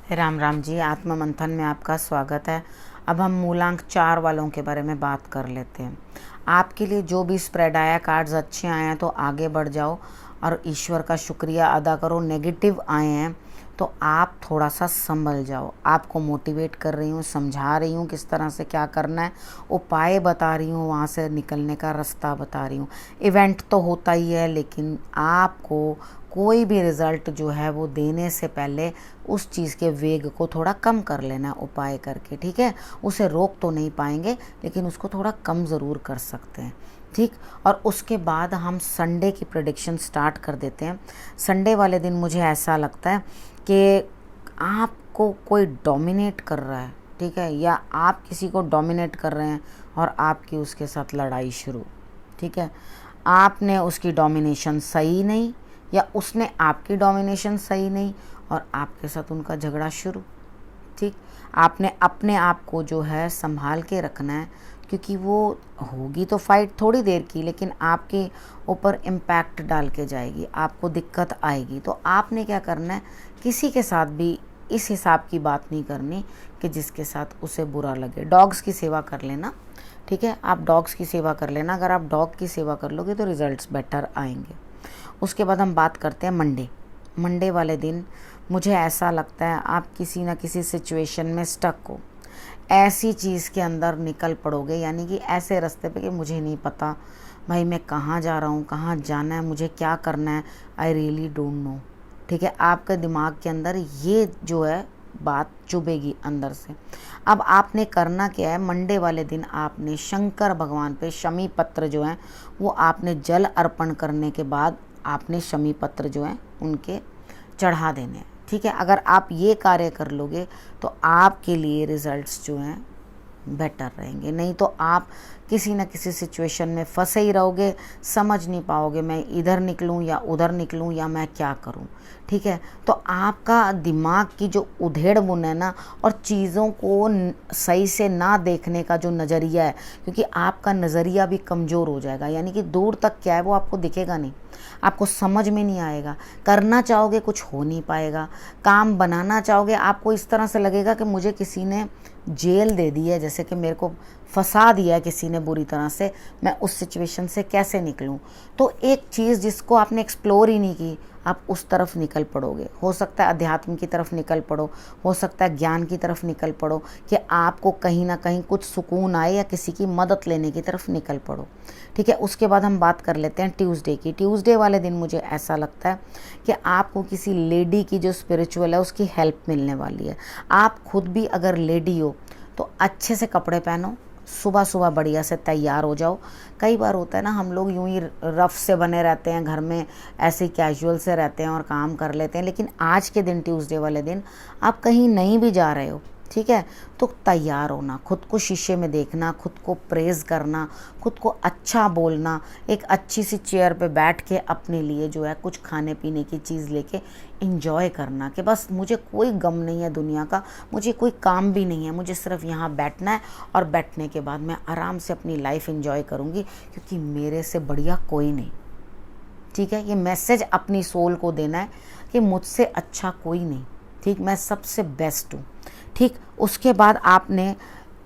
राम राम जी। आत्म मंथन में आपका स्वागत है। अब हम मूलांक 4 वालों के बारे में बात कर लेते हैं। आपके लिए जो भी स्प्रेड आया, कार्ड्स अच्छे आए हैं तो आगे बढ़ जाओ और ईश्वर का शुक्रिया अदा करो। नेगेटिव आए हैं तो आप थोड़ा सा संभल जाओ। आपको मोटिवेट कर रही हूँ, समझा रही हूँ किस तरह से क्या करना है, उपाय बता रही हूँ, वहाँ से निकलने का रास्ता बता रही हूँ। इवेंट तो होता ही है, लेकिन आपको कोई भी रिज़ल्ट जो है वो देने से पहले उस चीज़ के वेग को थोड़ा कम कर लेना उपाय करके, ठीक है। उसे रोक तो नहीं पाएंगे, लेकिन उसको थोड़ा कम ज़रूर कर सकते हैं, ठीक। और उसके बाद हम संडे की प्रेडिक्शन स्टार्ट कर देते हैं। संडे वाले दिन मुझे ऐसा लगता है कि आपको कोई डोमिनेट कर रहा है, ठीक है, या आप किसी को डोमिनेट कर रहे हैं और आपकी उसके साथ लड़ाई शुरू, ठीक है। आपने उसकी डोमिनेशन सही नहीं या उसने आपकी डोमिनेशन सही नहीं और आपके साथ उनका झगड़ा शुरू, ठीक। आपने अपने आप को जो है संभाल के रखना है, क्योंकि वो होगी तो फाइट थोड़ी देर की, लेकिन आपके ऊपर इम्पैक्ट डाल के जाएगी, आपको दिक्कत आएगी। तो आपने क्या करना है, किसी के साथ भी इस हिसाब की बात नहीं करनी कि जिसके साथ उसे बुरा लगे। डॉग्स की सेवा कर लेना, ठीक है। आप डॉग्स की सेवा कर लेना। अगर आप डॉग की सेवा कर लोगे तो रिजल्ट्स बेटर आएंगे। उसके बाद हम बात करते हैं मंडे वाले दिन मुझे ऐसा लगता है आप किसी ना किसी सिचुएशन में स्टक हो, ऐसी चीज़ के अंदर निकल पड़ोगे, यानी कि ऐसे रास्ते पे कि मुझे नहीं पता भाई मैं कहाँ जा रहा हूँ, कहाँ जाना है, मुझे क्या करना है, आई रियली डोंट नो, ठीक है। आपके दिमाग के अंदर ये जो है बात चुभेगी अंदर से। अब आपने करना क्या है, मंडे वाले दिन आपने शंकर भगवान पे शमी पत्र जो है वो आपने जल अर्पण करने के बाद आपने शमी पत्र जो है उनके चढ़ा देने हैं, ठीक है। अगर आप ये कार्य कर लोगे तो आपके लिए रिजल्ट्स जो हैं बेटर रहेंगे। नहीं तो आप किसी न किसी सिचुएशन में फंसे ही रहोगे, समझ नहीं पाओगे मैं इधर निकलूं या उधर निकलूं या मैं क्या करूं, ठीक है। तो आपका दिमाग की जो उधेड़ बुन है ना, और चीज़ों को सही से ना देखने का जो नज़रिया है, क्योंकि आपका नज़रिया भी कमज़ोर हो जाएगा, यानी कि दूर तक क्या है वो आपको दिखेगा नहीं, आपको समझ में नहीं आएगा। करना चाहोगे कुछ हो नहीं पाएगा, काम बनाना चाहोगे आपको इस तरह से लगेगा कि मुझे किसी ने जेल दे दी है, जैसे कि मेरे को फंसा दिया है किसी ने बुरी तरह से, मैं उस सिचुएशन से कैसे निकलूं। तो एक चीज़ जिसको आपने एक्सप्लोर ही नहीं की, आप उस तरफ निकल पड़ोगे। हो सकता है अध्यात्म की तरफ निकल पड़ो, हो सकता है ज्ञान की तरफ निकल पड़ो, कि आपको कहीं ना कहीं कुछ सुकून आए, या किसी की मदद लेने की तरफ निकल पड़ो, ठीक है। उसके बाद हम बात कर लेते हैं ट्यूसडे की। ट्यूसडे वाले दिन मुझे ऐसा लगता है कि आपको किसी लेडी की जो स्पिरिचुअल है उसकी हेल्प मिलने वाली है। आप खुद भी अगर लेडी हो तो अच्छे से कपड़े पहनो, सुबह सुबह बढ़िया से तैयार हो जाओ। कई बार होता है ना, हम लोग यूं ही रफ से बने रहते हैं घर में, ऐसे कैजुअल से रहते हैं और काम कर लेते हैं, लेकिन आज के दिन ट्यूसडे वाले दिन आप कहीं नहीं भी जा रहे हो, ठीक है, तो तैयार होना, खुद को शीशे में देखना, खुद को प्रेज़ करना, खुद को अच्छा बोलना, एक अच्छी सी चेयर पे बैठ के अपने लिए जो है कुछ खाने पीने की चीज़ लेके इंजॉय करना, कि बस मुझे कोई गम नहीं है दुनिया का, मुझे कोई काम भी नहीं है, मुझे सिर्फ यहाँ बैठना है और बैठने के बाद मैं आराम से अपनी लाइफ इंजॉय करूँगी, क्योंकि मेरे से बढ़िया कोई नहीं, ठीक है। ये मैसेज अपनी सोल को देना है कि मुझसे अच्छा कोई नहीं, ठीक, मैं सबसे बेस्ट हूँ, ठीक। उसके बाद आपने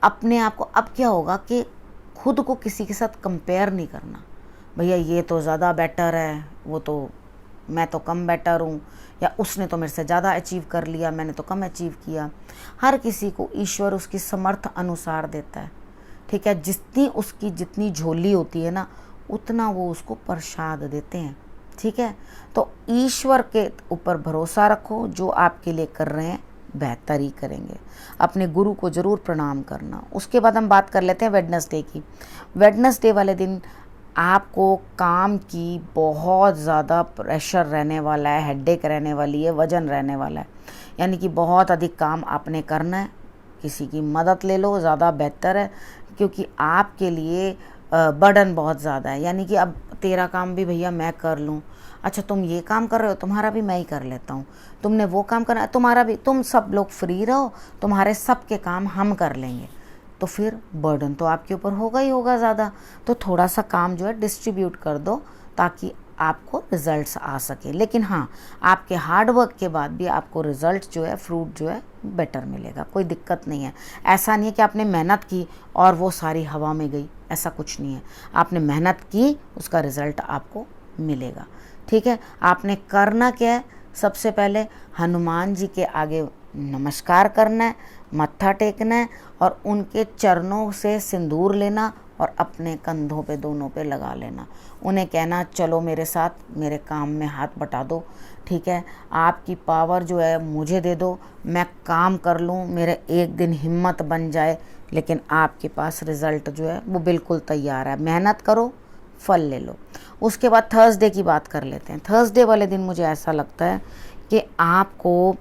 अपने आप को, अब क्या होगा कि खुद को किसी के साथ कंपेयर नहीं करना, भैया ये तो ज़्यादा बेटर है, वो तो, मैं तो कम बेटर हूँ, या उसने तो मेरे से ज़्यादा अचीव कर लिया, मैंने तो कम अचीव किया। हर किसी को ईश्वर उसकी समर्थ अनुसार देता है, ठीक है। जितनी उसकी जितनी झोली होती है ना, उतना वो उसको प्रसाद देते हैं, ठीक है। तो ईश्वर के ऊपर भरोसा रखो, जो आपके लिए कर रहे हैं बेहतर ही करेंगे। अपने गुरु को ज़रूर प्रणाम करना। उसके बाद हम बात कर लेते हैं वेडनेसडे की। वेडनेसडे वाले दिन आपको काम की बहुत ज़्यादा प्रेशर रहने वाला है, हेडेक रहने वाली है, वजन रहने वाला है, यानी कि बहुत अधिक काम आपने करना है। किसी की मदद ले लो, ज़्यादा बेहतर है, क्योंकि आपके लिए बर्डन बहुत ज़्यादा है, यानी कि अब तेरा काम भी भैया मैं कर लूँ, अच्छा तुम ये काम कर रहे हो, तुम्हारा भी मैं ही कर लेता हूँ, तुमने वो काम करना है तुम्हारा भी, तुम सब लोग फ्री रहो, तुम्हारे सब के काम हम कर लेंगे। तो फिर बर्डन तो आपके ऊपर होगा ही होगा ज़्यादा। तो थोड़ा सा काम जो है डिस्ट्रीब्यूट कर दो, ताकि आपको रिजल्ट्स आ सके। लेकिन हाँ, आपके हार्ड वर्क के बाद भी आपको रिजल्ट जो है, फ्रूट जो है बेटर मिलेगा, कोई दिक्कत नहीं है। ऐसा नहीं है कि आपने मेहनत की और वो सारी हवा में गई, ऐसा कुछ नहीं है। आपने मेहनत की, उसका रिजल्ट आपको मिलेगा। ठीक है, आपने करना क्या है, सबसे पहले हनुमान जी के आगे नमस्कार करना है, मत्था टेकना है और उनके चरणों से सिंदूर लेना और अपने कंधों पे दोनों पे लगा लेना। उन्हें कहना चलो मेरे साथ, मेरे काम में हाथ बटा दो। ठीक है, आपकी पावर जो है मुझे दे दो, मैं काम कर लूँ, मेरे एक दिन हिम्मत बन जाए, लेकिन आपके पास रिज़ल्ट जो है वो बिल्कुल तैयार है। मेहनत करो, फल ले लो। उसके बाद थर्सडे की बात कर लेते हैं। थर्सडे वाले दिन मुझे ऐसा लगता है कि आपको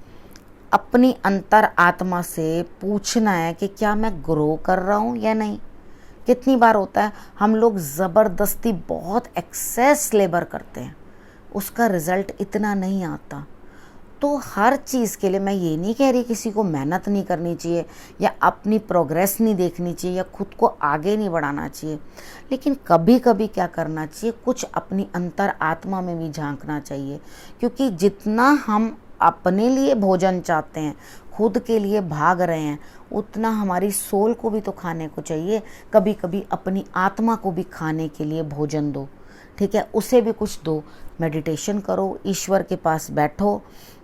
अपनी अंतर आत्मा से पूछना है कि क्या मैं ग्रो कर रहा हूँ या नहीं। कितनी बार होता है हम लोग ज़बरदस्ती बहुत एक्सेस लेबर करते हैं, उसका रिज़ल्ट इतना नहीं आता। तो हर चीज़ के लिए मैं ये नहीं कह रही किसी को मेहनत नहीं करनी चाहिए या अपनी प्रोग्रेस नहीं देखनी चाहिए या खुद को आगे नहीं बढ़ाना चाहिए, लेकिन कभी कभी क्या करना चाहिए, कुछ अपनी अंतर आत्मा में भी झांकना चाहिए। क्योंकि जितना हम अपने लिए भोजन चाहते हैं, खुद के लिए भाग रहे हैं, उतना हमारी सोल को भी तो खाने को चाहिए। कभी कभी अपनी आत्मा को भी खाने के लिए भोजन दो। ठीक है, उसे भी कुछ दो। मेडिटेशन करो, ईश्वर के पास बैठो।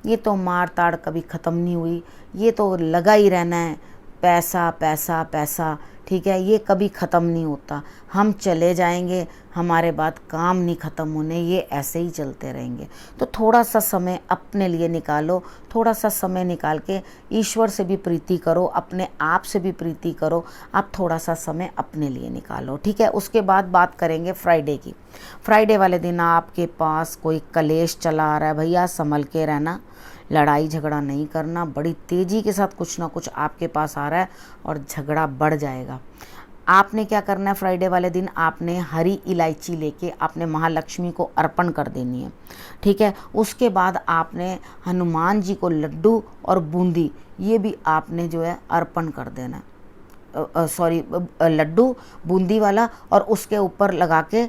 ये तो मार ताड़ कभी ख़त्म नहीं हुई, ये तो लगा ही रहना है, पैसा पैसा पैसा। ठीक है, ये कभी ख़त्म नहीं होता। हम चले जाएंगे, हमारे बाद काम नहीं ख़त्म होने, ये ऐसे ही चलते रहेंगे। तो थोड़ा सा समय अपने लिए निकालो, थोड़ा सा समय निकाल के ईश्वर से भी प्रीति करो, अपने आप से भी प्रीति करो। आप थोड़ा सा समय अपने लिए निकालो। ठीक है, उसके बाद बात करेंगे फ्राइडे की। फ्राइडे वाले दिन आपके पास कोई कलेश चला आ रहा है, भैया संभल के रहना, लड़ाई झगड़ा नहीं करना। बड़ी तेज़ी के साथ कुछ ना कुछ आपके पास आ रहा है और झगड़ा बढ़ जाएगा। आपने क्या करना है, फ्राइडे वाले दिन आपने हरी इलायची लेके आपने महालक्ष्मी को अर्पण कर देनी है। ठीक है, उसके बाद आपने हनुमान जी को लड्डू और बूंदी, ये भी आपने जो है अर्पण कर देना है। लड्डू बूंदी वाला और उसके ऊपर लगा के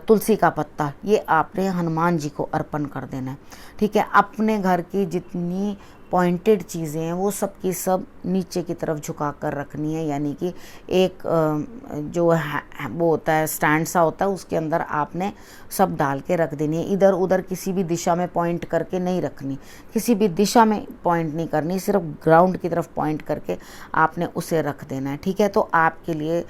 तुलसी का पत्ता, ये आपने हनुमान जी को अर्पण कर देना है। ठीक है, अपने घर की जितनी पॉइंटेड चीज़ें हैं वो सब की सब नीचे की तरफ झुका कर रखनी है। यानी कि एक जो है वो होता है स्टैंड सा होता है, उसके अंदर आपने सब डाल के रख देनी है। इधर उधर किसी भी दिशा में पॉइंट करके नहीं रखनी, किसी भी दिशा में पॉइंट नहीं करनी, सिर्फ ग्राउंड की तरफ पॉइंट करके आपने उसे रख देना है। ठीक है, तो आपके लिए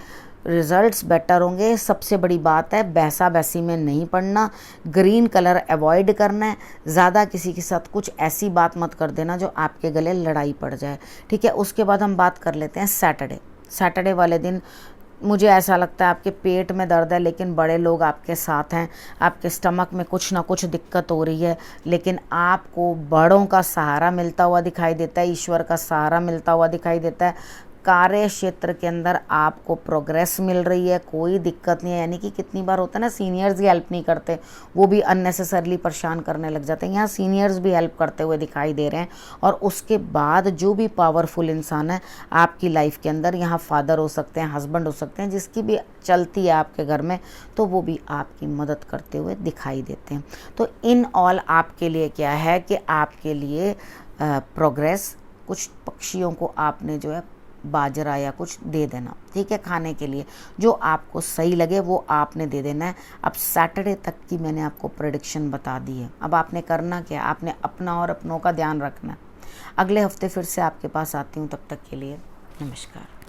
रिजल्ट्स बेटर होंगे। सबसे बड़ी बात है, बैसा बैसी में नहीं पड़ना, ग्रीन कलर अवॉइड करना है। ज़्यादा किसी के साथ कुछ ऐसी बात मत कर देना जो आपके गले लड़ाई पड़ जाए। ठीक है, उसके बाद हम बात कर लेते हैं सैटरडे। सैटरडे वाले दिन मुझे ऐसा लगता है आपके पेट में दर्द है, लेकिन बड़े लोग आपके साथ हैं, आपके स्टमक में कुछ ना कुछ दिक्कत हो रही है, लेकिन आपको बड़ों का सहारा मिलता हुआ दिखाई देता है, ईश्वर का सहारा मिलता हुआ दिखाई देता है। कार्य क्षेत्र के अंदर आपको प्रोग्रेस मिल रही है, कोई दिक्कत नहीं है। यानी कि कितनी बार होता है ना, सीनियर्स ही हेल्प नहीं करते, वो भी अननेसेसरली परेशान करने लग जाते हैं। यहाँ सीनियर्स भी हेल्प करते हुए दिखाई दे रहे हैं। और उसके बाद जो भी पावरफुल इंसान है आपकी लाइफ के अंदर, यहाँ फादर हो सकते हैं, हस्बैंड हो सकते हैं, जिसकी भी चलती है आपके घर में, तो वो भी आपकी मदद करते हुए दिखाई देते हैं। तो इन ऑल आपके लिए क्या है कि आपके लिए प्रोग्रेस, कुछ पक्षियों को आपने जो है बाजरा या कुछ दे देना। ठीक है, खाने के लिए जो आपको सही लगे वो आपने दे देना है। अब सैटरडे तक की मैंने आपको प्रेडिक्शन बता दी है। अब आपने करना क्या, आपने अपना और अपनों का ध्यान रखना है। अगले हफ्ते फिर से आपके पास आती हूँ, तब तक के लिए नमस्कार।